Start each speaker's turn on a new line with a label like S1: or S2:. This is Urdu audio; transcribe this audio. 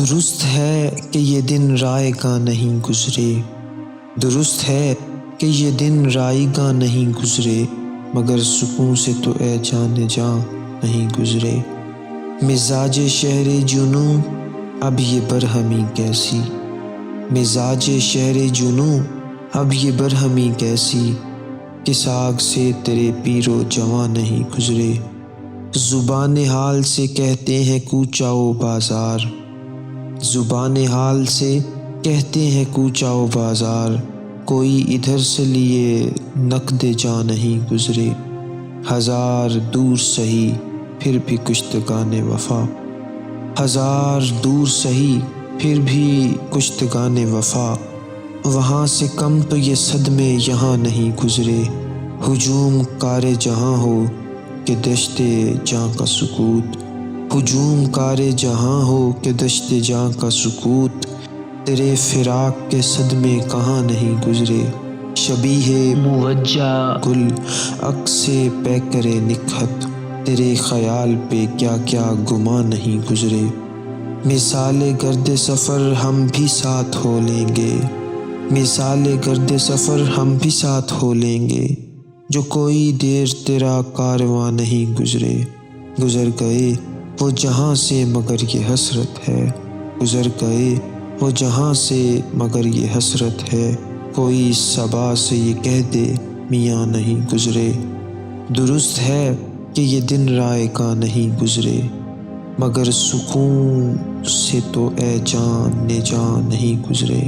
S1: درست ہے کہ یہ دن رائے گاں نہیں گزرے، درست ہے کہ یہ دن رائے گاں نہیں گزرے، مگر سکون سے تو اے جان جاں نہیں گزرے۔ مزاج شہر جنوں اب یہ برہمی کیسی، مزاج شہر جنوں اب یہ برہمی کیسی، کس آگ سے تیرے پیر و جواں نہیں گزرے۔ زبان حال سے کہتے ہیں کوچہ و بازار، زبان حال سے کہتے ہیں کوچہ و بازار، کوئی ادھر سے لیے نقد جاں نہیں گزرے۔ ہزار دور سہی پھر بھی کشتگان وفا، ہزار دور سہی پھر بھی کشتگان وفا، وہاں سے کم تو یہ صدمے یہاں نہیں گزرے۔ ہجوم کار جہاں ہو کہ دشت جاں کا سکوت، ہجوم کار جہاں ہو کہ دشت جاں کا سکوت، تیرے فراق کے صدمے کہاں نہیں گزرے۔ شبیہ موجہ گل عکس پیکر نکہت، تیرے خیال پہ کیا کیا گماں نہیں گزرے۔ مثال گرد سفر ہم بھی ساتھ ہو لیں گے، مثال گرد سفر ہم بھی ساتھ ہو لیں گے، جو کوئی دیر تیرا کارواں نہیں گزرے۔ گزر گئے وہ جہاں سے مگر یہ حسرت ہے، گزر گئے وہ جہاں سے مگر یہ حسرت ہے، کوئی صبا سے یہ کہہ دے میاں نہیں گزرے۔ درست ہے کہ یہ دن رائے گاں نہیں گزرے، مگر سکون سے تو اے جان جاں نہیں گزرے۔